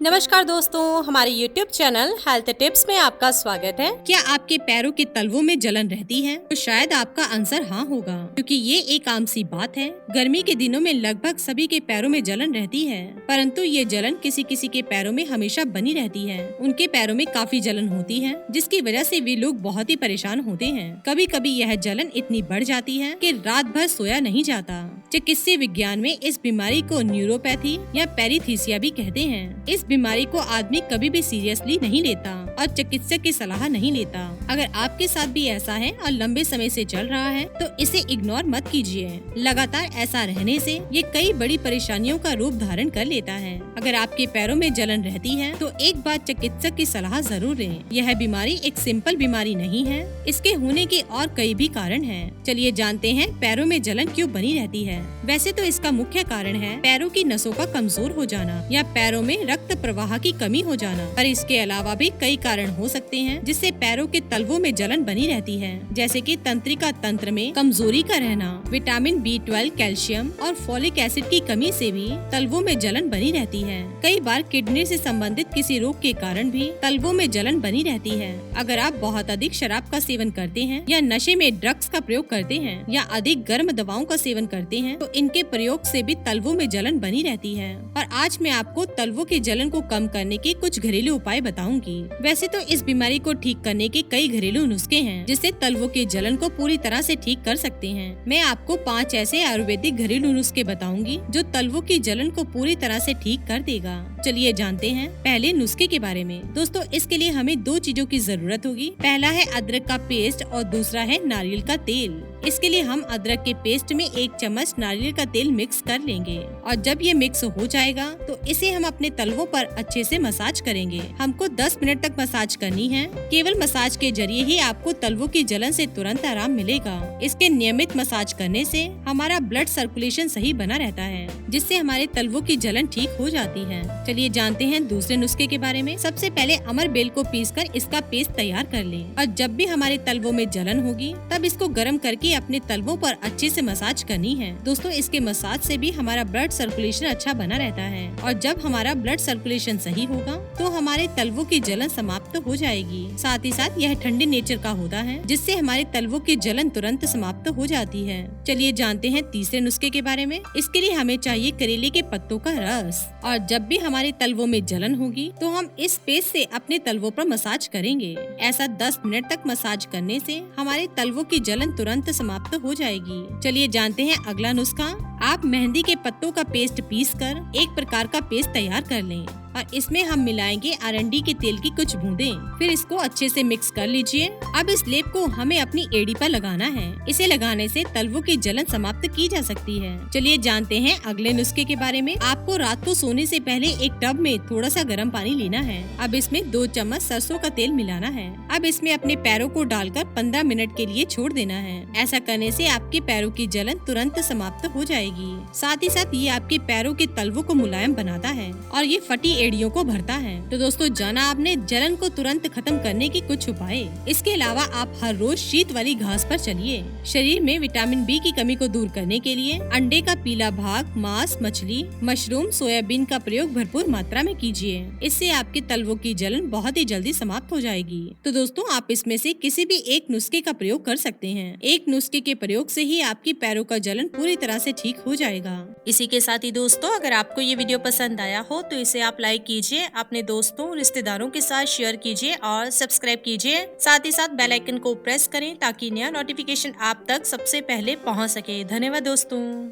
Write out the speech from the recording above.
नमस्कार दोस्तों, हमारे YouTube चैनल हेल्थ टिप्स में आपका स्वागत है। क्या आपके पैरों के तलवों में जलन रहती है? तो शायद आपका आंसर हाँ होगा, क्योंकि ये एक आम सी बात है। गर्मी के दिनों में लगभग सभी के पैरों में जलन रहती है, परंतु ये जलन किसी किसी के पैरों में हमेशा बनी रहती है। उनके पैरों में काफी जलन होती है, जिसकी वजह से वे लोग बहुत ही परेशान होते हैं। कभी कभी यह जलन इतनी बढ़ जाती है कि रात भर सोया नहीं जाता। चिकित्सीय विज्ञान में इस बीमारी को न्यूरोपैथी या पेरिथीसिया भी कहते हैं। इस बीमारी को आदमी कभी भी सीरियसली नहीं लेता और चिकित्सक की सलाह नहीं लेता। अगर आपके साथ भी ऐसा है और लंबे समय से चल रहा है तो इसे इग्नोर मत कीजिए। लगातार ऐसा रहने से ये कई बड़ी परेशानियों का रूप धारण कर लेता है। अगर आपके पैरों में जलन रहती है तो एक बार चिकित्सक की सलाह जरूर लें। यह बीमारी एक सिंपल बीमारी नहीं है, इसके होने के और कई भी कारण हैं। चलिए जानते हैं पैरों में जलन क्यों बनी रहती है। वैसे तो इसका मुख्य कारण है पैरों की नसों का कमजोर हो जाना या पैरों में रक्त प्रवाह की कमी हो जाना, पर इसके अलावा भी कई कारण हो सकते हैं जिससे पैरों के तलवों में जलन बनी रहती है, जैसे कि तंत्रिका तंत्र में कमजोरी का रहना, विटामिन B12, कैल्शियम और फोलिक एसिड की कमी से भी तलवों में जलन बनी रहती है। कई बार किडनी से संबंधित किसी रोग के कारण भी तलवों में जलन बनी रहती है। अगर आप बहुत अधिक शराब का सेवन करते हैं या नशे में ड्रग्स का प्रयोग करते हैं या अधिक गर्म दवाओं का सेवन करते हैं तो इनके प्रयोग से भी तलवों में जलन बनी रहती है। और आज मैं आपको तलवों की जलन को कम करने के कुछ घरेलू उपाय बताऊंगी। वैसे तो इस बीमारी को ठीक करने के कई घरेलू नुस्खे हैं जिससे तलवों की जलन को पूरी तरह से ठीक कर सकते हैं। मैं आपको 5 ऐसे आयुर्वेदिक घरेलू नुस्खे बताऊंगी जो तलवों की जलन को पूरी तरह से ठीक कर देगा। चलिए जानते हैं पहले नुस्खे के बारे में। दोस्तों, इसके लिए हमें 2 चीजों की जरूरत होगी। पहला है अदरक का पेस्ट और दूसरा है नारियल का तेल। इसके लिए हम अदरक के पेस्ट में 1 चम्मच नारियल का तेल मिक्स कर लेंगे और जब ये मिक्स हो जाएगा तो इसे हम अपने तलवों पर अच्छे से मसाज करेंगे। हमको 10 मिनट तक मसाज करनी है। केवल मसाज के जरिए ही आपको तलवों की जलन से तुरंत आराम मिलेगा। इसके नियमित मसाज करने से हमारा ब्लड सर्कुलेशन सही बना रहता है, जिससे हमारे तलवों की जलन ठीक हो जाती है। चलिए जानते हैं दूसरे नुस्खे के बारे में। सबसे पहले अमर बेल को पीसकर इसका पेस्ट तैयार कर लें और जब भी हमारे तलवों में जलन होगी तब इसको गर्म करके अपने तलवों पर अच्छे से मसाज करनी है। दोस्तों, इसके मसाज से भी हमारा ब्लड सर्कुलेशन अच्छा बना रहता है और जब हमारा ब्लड सर्कुलेशन सही होगा तो हमारे तलवों की जलन समाप्त हो जाएगी। साथ ही साथ यह ठंडे नेचर का होता है, जिससे हमारे तलवों की जलन तुरंत समाप्त हो जाती है। चलिए जानते हैं तीसरे नुस्खे के बारे में। इसके लिए हमें चाहिए करेले के पत्तों का रस और जब भी हमारे तलवों में जलन होगी तो हम इस पेस्ट से अपने तलवों पर मसाज करेंगे। ऐसा 10 मिनट तक मसाज करने से हमारे तलवों की जलन तुरंत समाप्त हो जाएगी। चलिए जानते हैं अगला नुस्खा। आप मेहंदी के पत्तों का पेस्ट पीसकर एक प्रकार का पेस्ट तैयार कर लें और इसमें हम मिलाएंगे अरंडी के तेल की कुछ बूंदें। फिर इसको अच्छे से मिक्स कर लीजिए। अब इस लेप को हमें अपनी एड़ी पर लगाना है। इसे लगाने से तलवों की जलन समाप्त की जा सकती है। चलिए जानते हैं अगले नुस्खे के बारे में। आपको रात को सोने से पहले एक टब में थोड़ा सा गर्म पानी लेना है। अब इसमें 2 चम्मच सरसों का तेल मिलाना है। अब इसमें अपने पैरों को डालकर 15 मिनट के लिए छोड़ देना है। ऐसा करने से आपके पैरों की जलन तुरंत समाप्त हो जाएगी। साथ ही साथ ये आपके पैरों के तलवों को मुलायम बनाता है और ये फटी एड़ियों को भरता है। तो दोस्तों, जाना आपने जलन को तुरंत खत्म करने के कुछ उपाय। इसके अलावा आप हर रोज शीत वाली घास पर चलिए। शरीर में विटामिन B की कमी को दूर करने के लिए अंडे का पीला भाग, मांस, मछली, मशरूम, सोयाबीन का प्रयोग भरपूर मात्रा में कीजिए। इससे आपके तलवों की जलन बहुत ही जल्दी समाप्त हो जाएगी। तो दोस्तों, आप इसमें से किसी भी एक नुस्खे का प्रयोग कर सकते हैं। एक नुस्खे के प्रयोग से ही आपकी पैरों का जलन पूरी तरह से ठीक हो जाएगा। इसी के साथ ही दोस्तों, अगर आपको ये वीडियो पसंद आया हो तो इसे आप लाइक कीजिए, अपने दोस्तों रिश्तेदारों के साथ शेयर कीजिए और सब्सक्राइब कीजिए। साथ ही साथ बेल आइकन को प्रेस करें ताकि नया नोटिफिकेशन आप तक सबसे पहले पहुंच सके। धन्यवाद दोस्तों।